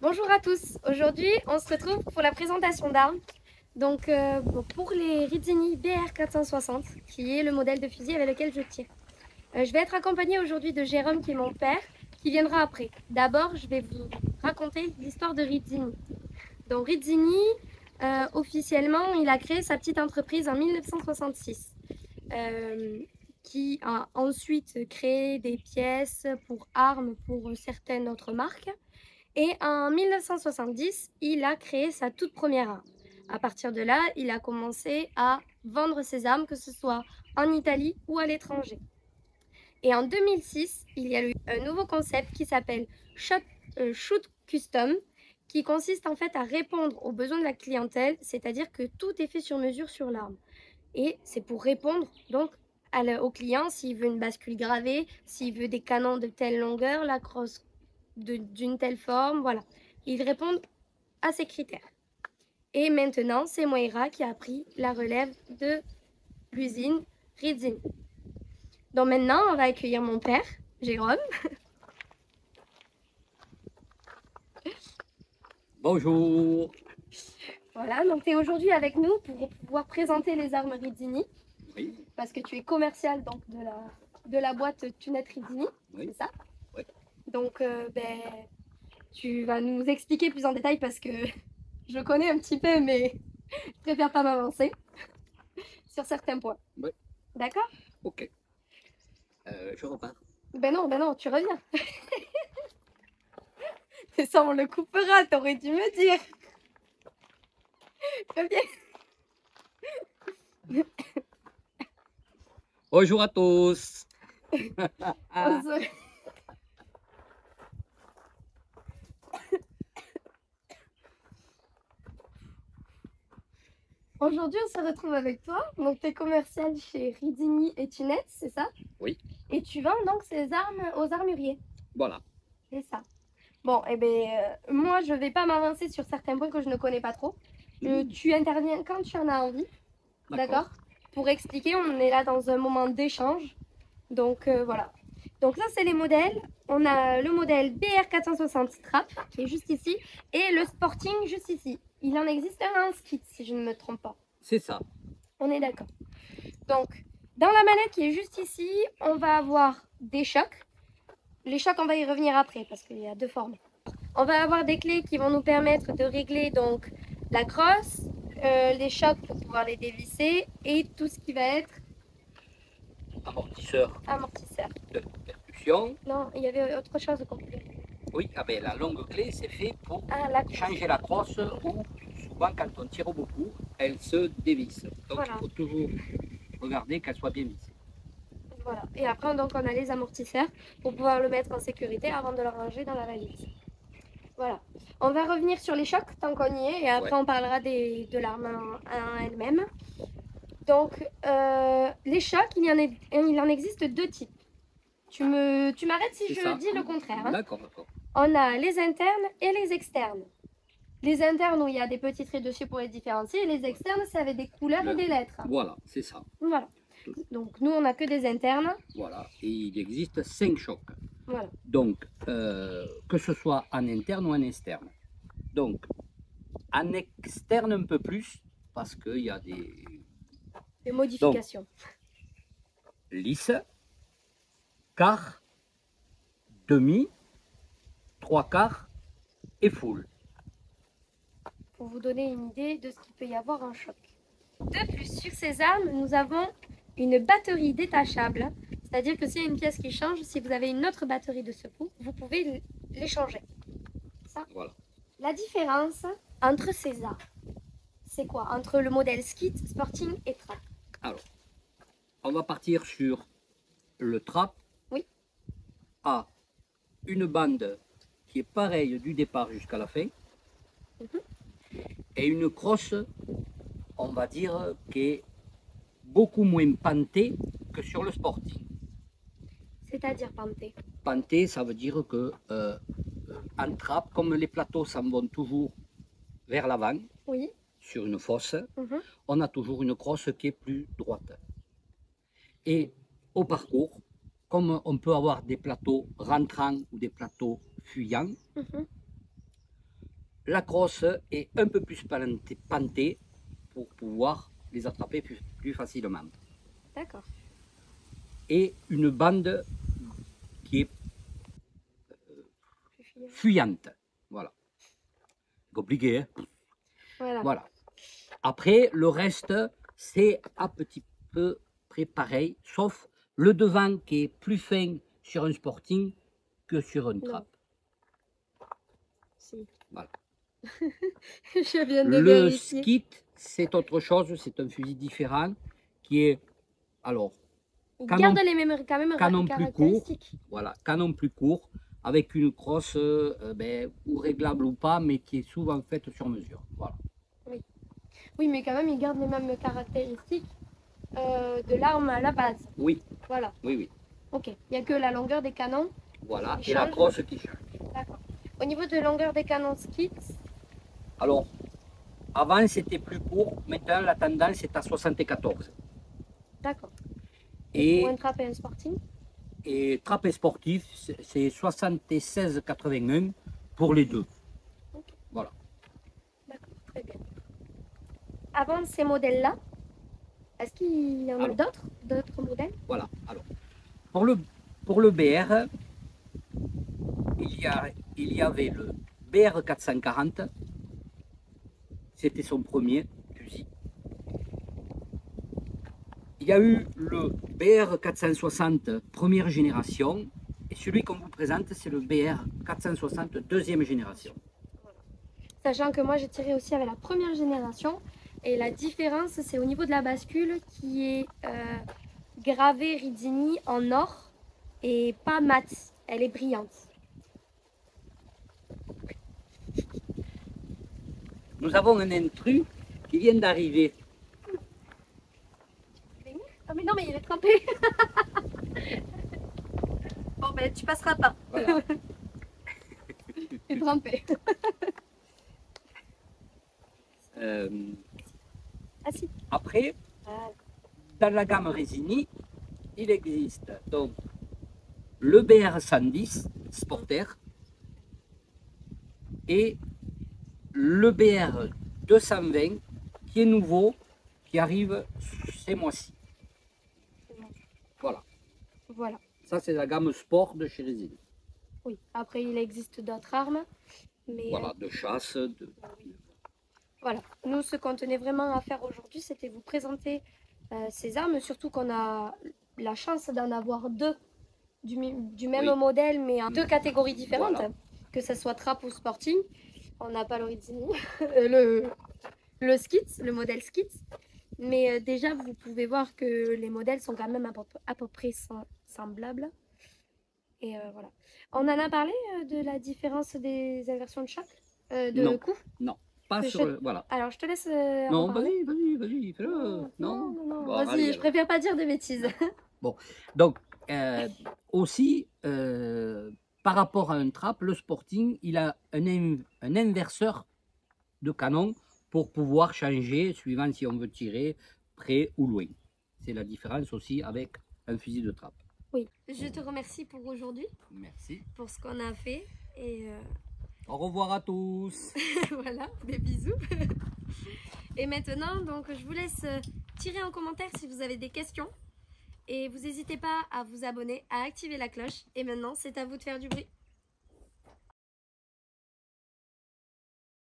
Bonjour à tous, aujourd'hui on se retrouve pour la présentation d'armes. Donc pour les Rizzini BR460, qui est le modèle de fusil avec lequel je tire. Je vais être accompagnée aujourd'hui de Jérôme qui est mon père, qui viendra après. D'abord je vais vous raconter l'histoire de Rizzini. Donc Rizzini, officiellement il a créé sa petite entreprise en 1966. Qui a ensuite créé des pièces pour armes pour certaines autres marques. Et en 1970, il a créé sa toute première arme. À partir de là, il a commencé à vendre ses armes, que ce soit en Italie ou à l'étranger. Et en 2006, il y a eu un nouveau concept qui s'appelle Shoot Custom, qui consiste en fait à répondre aux besoins de la clientèle, c'est-à-dire que tout est fait sur mesure sur l'arme. Et c'est pour répondre donc au client s'il veut une bascule gravée, s'il veut des canons de telle longueur, la crosse d'une telle forme, voilà. Ils répondent à ces critères. Et maintenant, c'est Moira qui a pris la relève de l'usine Rizzini. Donc maintenant, on va accueillir mon père, Jérôme. Bonjour. Voilà, donc tu es aujourd'hui avec nous pour pouvoir présenter les armes Rizzini. Oui. Parce que tu es commercial donc, de la boîte Tunette Rizzini, Oui. c'est ça? Oui. Donc tu vas nous expliquer plus en détail parce que je connais un petit peu, mais je préfère pas m'avancer sur certains points. Oui. D'accord? Ok. Je repars. Ben non, tu reviens. Mais ça, on le coupera, t'aurais dû me dire. Reviens. Bonjour à tous. Aujourd'hui, on se retrouve avec toi. Donc, tu es commercial chez Rizzini et Tunette, c'est ça? Oui. Et tu vends donc ces armes aux armuriers. Voilà. C'est ça. Bon, eh bien, moi, je ne vais pas m'avancer sur certains points que je ne connais pas trop. Tu interviens quand tu en as envie. D'accord? Pour expliquer, on est là dans un moment d'échange. Donc, voilà. Donc, ça, c'est les modèles. On a le modèle BR460 Strap, qui est juste ici, et le Sporting, juste ici. Il en existe un en skit, si je ne me trompe pas. C'est ça. On est d'accord. Donc, dans la manette qui est juste ici, on va avoir des chocs. Les chocs, on va y revenir après, parce qu'il y a deux formes. On va avoir des clés qui vont nous permettre de régler donc la crosse, les chocs pour pouvoir les dévisser, et tout ce qui va être Amortisseur amortisseur. de percussion. Non, il y avait autre chose de compliqué. Oui, ah ben, la longue clé, c'est fait pour La changer la crosse ou souvent quand on tire beaucoup, elle se dévisse. Donc voilà. Il faut toujours regarder qu'elle soit bien vissée. Voilà. Et après, donc, on a les amortisseurs pour pouvoir le mettre en sécurité avant de le ranger dans la valise. Voilà. On va revenir sur les chocs tant qu'on y est et après on parlera de l'arme en elle-même. Donc, les chocs, il en existe deux types. Tu m'arrêtes si je dis le contraire. Hein. D'accord, d'accord. On a les internes et les externes. Les internes où il y a des petits traits dessus pour les différencier et les externes c'est avec des couleurs et des lettres. Voilà, c'est ça. Voilà. Donc nous on n'a que des internes. Voilà, et il existe 5 chocs. Voilà. Donc, que ce soit en interne ou en externe. Donc, en externe un peu plus, parce qu'il y a des modifications. Donc, lisse, quart, demi, trois quarts et full. Pour vous donner une idée de ce qu'il peut y avoir en choc. De plus, sur ces armes, nous avons une batterie détachable. C'est-à-dire que s'il y a une pièce qui change, si vous avez une autre batterie de secours, vous pouvez l'échanger. Ça. Voilà. La différence entre ces armes, c'est quoi? Entre le modèle Skit, Sporting et Trap. Alors, on va partir sur le Trap. Oui. A une bande qui est pareille du départ jusqu'à la fin. Et une crosse, on va dire, qui est beaucoup moins pentée que sur le Sporting. C'est-à-dire pentée? Pentée, ça veut dire que en trappe, comme les plateaux s'en vont toujours vers l'avant, oui, sur une fosse, on a toujours une crosse qui est plus droite. Et au parcours, comme on peut avoir des plateaux rentrants ou des plateaux fuyants, la crosse est un peu plus pentée pour pouvoir les attraper plus facilement. D'accord. Et une bande qui est fuyante. Voilà. Compliqué, hein? Voilà. Voilà. Après, le reste, c'est à petit peu près pareil, sauf le devant qui est plus fin sur un Sporting que sur un Trap. Si. Voilà. Je viens de Le vérifier. Skeet, c'est autre chose, c'est un fusil différent qui est, alors, Il canon, garde les mêmes, quand même canon plus court, caractéristiques. voilà, canon plus court, avec une crosse ou réglable ou pas, mais qui est souvent faite sur mesure. Voilà. Oui, mais quand même, il garde les mêmes caractéristiques de l'arme à la base. Oui. Voilà. Oui, oui. Ok. Il n'y a que la longueur des canons. Voilà, et la crosse qui change. D'accord. Au niveau de longueur des canons Skeet. Alors, avant c'était plus court, maintenant la tendance est à 74. D'accord. Et pour un Trap et un Sporting. Et Trap et sportif, c'est 76,81 pour les deux. Okay. Voilà. D'accord, très bien. Avant ces modèles-là, est-ce qu'il y en a d'autres modèles? Voilà. Alors, pour le BR, il y avait le BR 440. C'était son premier fusil. Il y a eu le BR 460 première génération. Et celui qu'on vous présente, c'est le BR 460 deuxième génération. Voilà. Sachant que moi, j'ai tiré aussi avec la première génération. Et la différence, c'est au niveau de la bascule qui est gravée Rizzini en or et pas mat. Elle est brillante. Nous avons un intrus qui vient d'arriver. Ah mais non, mais il est trempé. Bon, ben tu passeras pas. Voilà. Il est trempé. Ah si. Après, dans la gamme Rizzini, il existe donc le BR 110 Sporter et le BR 220 qui est nouveau, qui arrive ces mois-ci. Voilà. Voilà. Ça, c'est la gamme sport de chez Rizzini. Oui. Après, il existe d'autres armes. Mais, voilà, de chasse. Voilà. Nous, ce qu'on tenait vraiment à faire aujourd'hui, c'était vous présenter ces armes, surtout qu'on a la chance d'en avoir deux du même modèle, mais en deux catégories différentes, voilà. Que ce soit Trap ou Sporting. On n'a pas le Rizzini, le Skeet, le modèle Skeet. Mais déjà, vous pouvez voir que les modèles sont quand même à peu près semblables. Et voilà. On en a parlé de la différence des inversions de choc, de coups? Non, pas sur le... Voilà. Alors, je te laisse non, vas-y, fais-le. Non. Bon, vas-y, allez, je préfère pas dire de bêtises. Bon, donc, aussi, par rapport à un Trap, le Sporting, il a un inverseur de canon pour pouvoir changer suivant si on veut tirer près ou loin. C'est la différence aussi avec un fusil de Trap. Oui, je te remercie pour aujourd'hui. Merci. Pour ce qu'on a fait. Et au revoir à tous. voilà, des bisous. Et maintenant, donc, je vous laisse tirer en commentaire si vous avez des questions. Et vous n'hésitez pas à vous abonner, à activer la cloche. Et maintenant, c'est à vous de faire du bruit.